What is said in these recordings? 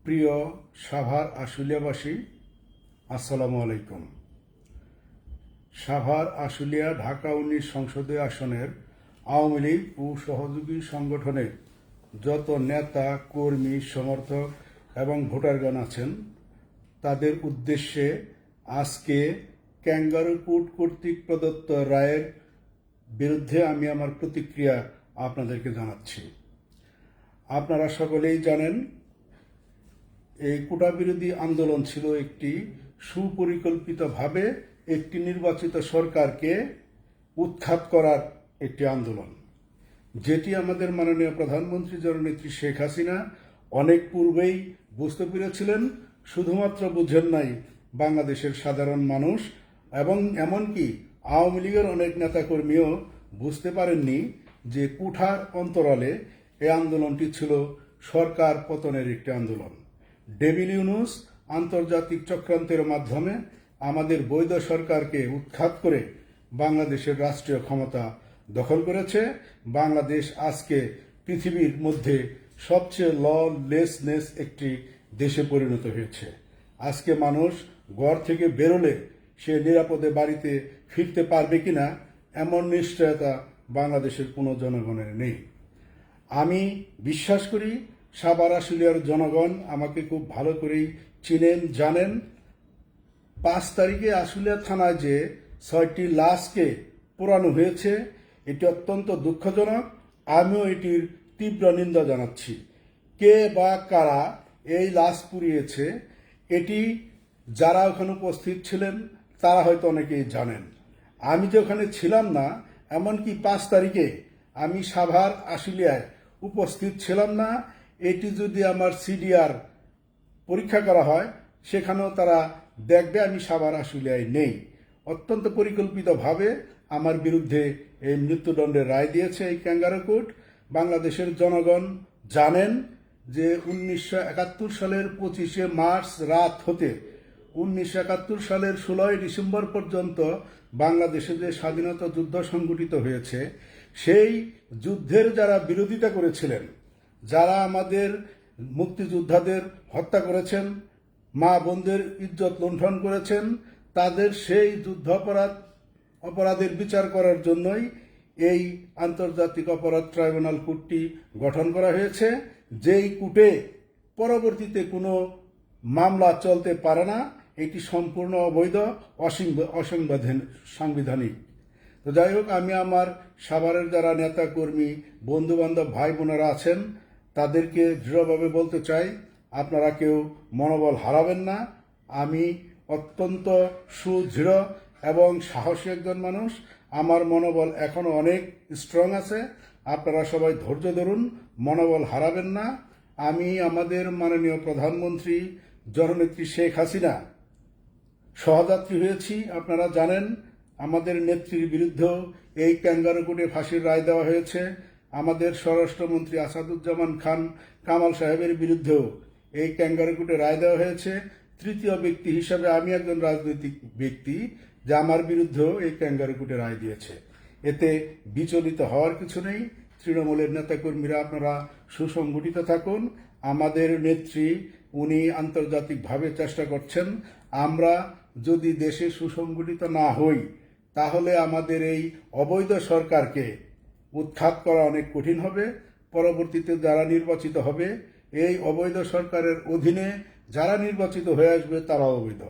প্রিয় সাভার আশুলিয়াবাসী, আসসালামু আলাইকুম। সাভার আশুলিয়া ঢাকা 19 সংসদীয় আসনের আওয়ামী লীগ ও সহযোগী সংগঠনের যত নেতা, কর্মী, সমর্থক এবং ভোটারগণ আছেন, তাদের উদ্দেশ্যে আজকে ক্যাঙ্গারু কোর্ট কর্তৃক প্রদত্ত রায়ের বিরুদ্ধে আমি আমার প্রতিক্রিয়া আপনাদেরকে জানাচ্ছি। আপনারা সকলেই জানেন, এই কোটা বিরোধী আন্দোলন ছিল একটি সুপরিকল্পিতভাবে একটি নির্বাচিত সরকারকে উৎখাত করার একটি আন্দোলন, যেটি আমাদের মাননীয় প্রধানমন্ত্রী জননেত্রী শেখ হাসিনা অনেক পূর্বেই বুঝতে পেরেছিলেন। শুধুমাত্র বুঝেন নাই বাংলাদেশের সাধারণ মানুষ, এবং এমনকি আওয়ামী লীগের অনেক নেতাকর্মীও বুঝতে পারেননি যে কুঠার অন্তরালে এই আন্দোলনটি ছিল সরকার পতনের একটি আন্দোলন। ডেভিল ইউনুস আন্তর্জাতিক চক্রান্তের মাধ্যমে আমাদের বৈধ সরকারকে উৎখাত করে বাংলাদেশের রাষ্ট্রীয় ক্ষমতা দখল করেছে। বাংলাদেশ আজকে পৃথিবীর মধ্যে সবচেয়ে ললেসনেস একটি দেশে পরিণত হয়েছে। আজকে মানুষ ঘর থেকে বেরোলে সে নিরাপদে বাড়িতে ফিরতে পারবে কিনা এমন নিশ্চয়তা বাংলাদেশের কোনো জনগণের নেই। আমি বিশ্বাস করি সাভার আশুলিয়ার জনগণ আমাকে খুব ভালো করেই চিনেন, জানেন। 5 তারিখে আশুলিয়া থানায় যে 6টি লাশকে পোড়ানো হয়েছে, এটি অত্যন্ত দুঃখজনক। আমিও এটির তীব্র নিন্দা জানাচ্ছি। কে বা কারা এই লাশ পুড়িয়েছে, এটি যারা ওখানে উপস্থিত ছিলেন তারা হয়তো অনেকেই জানেন। আমি যে ওখানে ছিলাম না, এমনকি 5 তারিখে আমি সাভার আশুলিয়ায় উপস্থিত ছিলাম না। এটি যদি আমার সিডিআর পরীক্ষা করা হয়, সেখানেও তারা দেখবে আমি সাভার আশুলিয়ায় নেই। অত্যন্ত পরিকল্পিতভাবে আমার বিরুদ্ধে এই মৃত্যুদণ্ডের রায় দিয়েছে এই ক্যাঙ্গারু কোর্ট। বাংলাদেশের জনগণ জানেন যে 1971 সালের 25শে মার্চ রাত হতে 1971 সালের 16ই ডিসেম্বর পর্যন্ত বাংলাদেশে যে স্বাধীনতা যুদ্ধ সংঘটিত হয়েছে, সেই যুদ্ধের যারা বিরোধিতা করেছিলেন, যারা আমাদের মুক্তিযোদ্ধাদের হত্যা করেছেন, মা বোনদের ইজ্জত লুণ্ঠন করেছেন, তাদের সেই যুদ্ধ অপরাধের বিচার করার জন্যই এই আন্তর্জাতিক অপরাধ ট্রাইব্যুনাল কোর্টটি গঠন করা হয়েছে। যেই কোর্টে পরবর্তীতে কোনো মামলা চলতে পারে না, এটি সম্পূর্ণ অবৈধ, অসাংবিধানিক। তো যাই হোক, আমি আমার সাভারের যারা নেতা কর্মী, বন্ধু বান্ধব, ভাই বোনেরা আছেন, তাদেরকে দৃঢ়ভাবে বলতে চাই, আপনারা কেউ মনোবল হারাবেন না। আমি অত্যন্ত সুদৃঢ় এবং সাহসী একজন মানুষ। আমার মনোবল এখনো অনেক স্ট্রং আছে। আপনারা সবাই ধৈর্য ধরুন, মনোবল হারাবেন না। আমি আমাদের মাননীয় প্রধানমন্ত্রী জননেত্রী শেখ হাসিনা সহযাত্রী হয়েছি। আপনারা জানেন, আমাদের নেত্রীর বিরুদ্ধেও এই ক্যাঙ্গারু কোর্টে ফাঁসির রায় দেওয়া হয়েছে। আমাদের স্বরাষ্ট্রমন্ত্রী আসাদুজ্জামান খান কামাল সাহেবের বিরুদ্ধেও এই ক্যাঙ্গারু কোর্টে রায় দেওয়া হয়েছে। তৃতীয় ব্যক্তি হিসাবে আমি একজন রাজনৈতিক ব্যক্তি যে আমার বিরুদ্ধেও এই ক্যাঙ্গারু কোর্টে রায় দিয়েছে। এতে বিচলিত হওয়ার কিছু নেই। তৃণমূলের নেতাকর্মীরা আপনারা সুসংগঠিত থাকুন। আমাদের নেত্রী উনি আন্তর্জাতিকভাবে চেষ্টা করছেন। আমরা যদি দেশে সুসংগঠিত না হই, তাহলে আমাদের এই অবৈধ সরকারকে উৎখাত করা অনেক কঠিন হবে। পরবর্তীতে যারা নির্বাচিত হবে, এই অবৈধ সরকারের অধীনে যারা নির্বাচিত হয়ে আসবে তারা অবৈধ।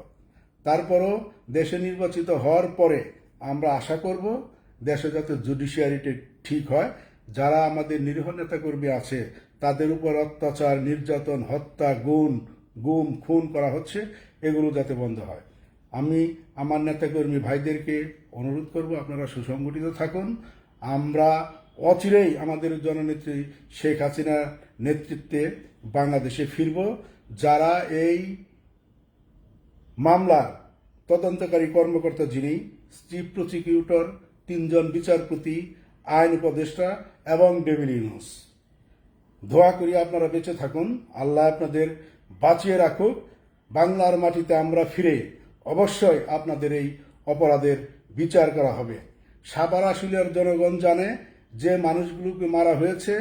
তারপরও দেশে নির্বাচিত হওয়ার পরে আমরা আশা করব দেশে যাতে জুডিশিয়ারিটি ঠিক হয়, যারা আমাদের নিরীহ নেতাকর্মী আছে তাদের উপর অত্যাচার, নির্যাতন, হত্যা, গুম খুন করা হচ্ছে, এগুলো যাতে বন্ধ হয়। আমি আমার নেতাকর্মী ভাইদেরকে অনুরোধ করব, আপনারা সুসংগঠিত থাকুন। আমরা অচিরেই আমাদের জননেত্রী শেখ হাসিনার নেতৃত্বে বাংলাদেশে ফিরব। যারা এই মামলার তদন্তকারী কর্মকর্তা, যিনি চিফ প্রসিকিউটর, 3 জন বিচারপতি, আইন উপদেষ্টা এবং ডেভিল ইউনুস, দোয়া করি আপনারা বেঁচে থাকুন, আল্লাহ আপনাদের বাঁচিয়ে রাখুক। বাংলার মাটিতে আমরা ফিরে অবশ্যই আপনাদের এই অপরাধের বিচার করা হবে। সাভার আশুলিয়ার জনগণ জানে যে মানুষগুলোকে মারা হয়েছে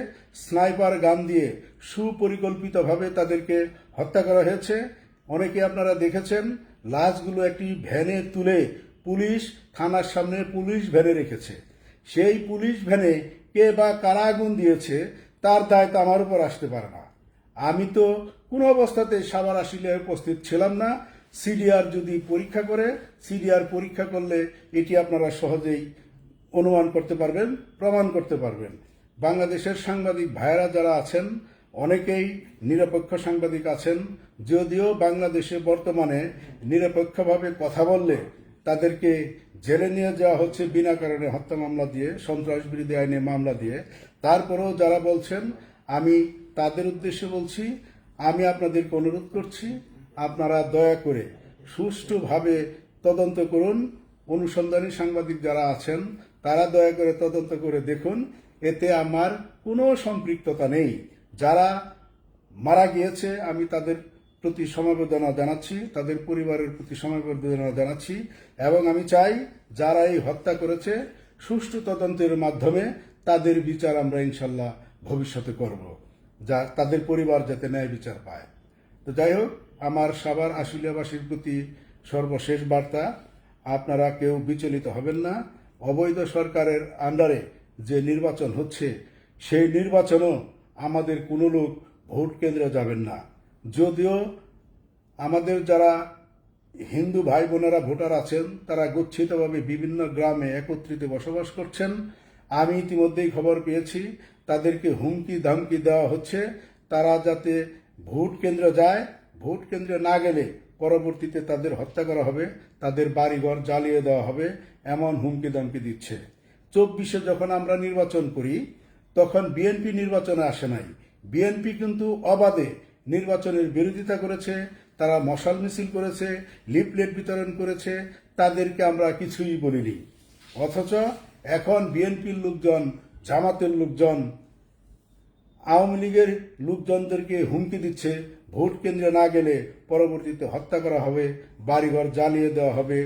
স্নাইপার গান দিয়ে সুপরিকল্পিতভাবে তাদেরকে হত্যা করা হয়েছে। অনেকে আপনারা দেখেছেন লাশগুলো একটি ভ্যানে তুলে পুলিশ থানার সামনে পুলিশ ভ্যানে রেখেছে। সেই পুলিশ ভ্যানে কে বা কারা আগুন দিয়েছে তার দায়িত্ব আমার উপর আসতে পারে না। আমি তো কোনো অবস্থাতে সাভার আসিলে উপস্থিত ছিলাম না। সিডিআর যদি পরীক্ষা করে, সিডিআর পরীক্ষা করলে এটি আপনারা সহজেই অনুমান করতে পারবেন, প্রমাণ করতে পারবেন। বাংলাদেশের সাংবাদিক ভাইয়েরা যারা আছেন অনেকেই নিরপেক্ষ সাংবাদিক আছেন, যদিও বাংলাদেশে বর্তমানে নিরপেক্ষভাবে কথা বললে তাদেরকে জেলে নিয়ে যাওয়া হচ্ছে বিনা কারণে হত্যা মামলা দিয়ে, সন্ত্রাস বিরোধী আইনে মামলা দিয়ে। তারপরেও যারা বলছেন, আমি তাদের উদ্দেশ্যে বলছি, আমি আপনাদেরকে অনুরোধ করছি, আপনারা দয়া করে সুষ্ঠুভাবে তদন্ত করুন। অনুসন্ধানী সাংবাদিক যারা আছেন তারা দয়া করে তদন্ত করে দেখুন। এতে আমার কোনো সম্পৃক্ততা নেই। যারা মারা গিয়েছে আমি তাদের প্রতি সমবেদনা জানাচ্ছি, তাদের পরিবারের প্রতি সমবেদনা জানাচ্ছি, এবং আমি চাই যারা এই হত্যা করেছে সুষ্ঠু তদন্তের মাধ্যমে তাদের বিচার আমরা ইনশাল্লাহ ভবিষ্যতে করব, যা তাদের পরিবার যাতে ন্যায় বিচার পায়। তো যাই হোক, আমার সাভার আশুলিয়াবাসীর প্রতি সর্বশেষ বার্তা, আপনারা কেউ বিচলিত হবেন না। অবৈধ সরকারের আন্ডারে যে নির্বাচন হচ্ছে সেই নির্বাচনও আমাদের কোনো লোক ভোট কেন্দ্রে যাবেন না। যদিও আমাদের যারা হিন্দু ভাই বোনেরা ভোটার আছেন তারা গচ্ছিতভাবে বিভিন্ন গ্রামে একত্রিত বসবাস করছেন। আমি ইতিমধ্যেই খবর পেয়েছি তাদেরকে হুমকি ধামকি দেওয়া হচ্ছে তারা যাতে ভোট কেন্দ্রে যায়, ভোট কেন্দ্রে না গেলে পরবর্তীতে তাদের হত্যা করা হবে, তাদের বাড়িঘর জ্বালিয়ে দেওয়া হবে, এমন হুমকি ধামকি দিচ্ছে। 24-এ যখন আমরা নির্বাচন করি তখন বিএনপি নির্বাচনে আসে নাই। বিএনপি কিন্তু অবাধে নির্বাচনের বিরোধিতা করেছে, তারা মশাল মিছিল করেছে, লিফলেট বিতরণ করেছে, তাদেরকে আমরা কিছুই বলিনি। অথচ এখন বিএনপির লোকজন, জামাতের লোকজন, আওয়ামী লীগের লোকজনদেরকে হুমকি দিচ্ছে ভোট কেন্দ্রে না গেলে পরবর্তীতে হত্যা করা হবে, বাড়িঘর জ্বালিয়ে দেওয়া হবে,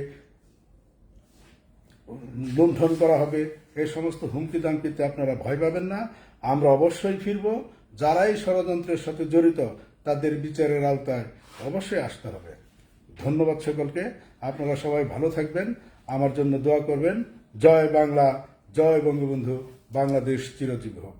লুণ্ঠন করা হবে। এই সমস্ত হুমকি দামকিতে আপনারা ভয় পাবেন না। আমরা অবশ্যই ফিরব। যারাই ষড়যন্ত্রের সাথে জড়িত তাদের বিচারের আওতায় অবশ্যই আসতে হবে। ধন্যবাদ সকলকে। আপনারা সবাই ভালো থাকবেন, আমার জন্য দোয়া করবেন। জয় বাংলা, জয় বঙ্গবন্ধু, বাংলাদেশ চিরজীবী হোক।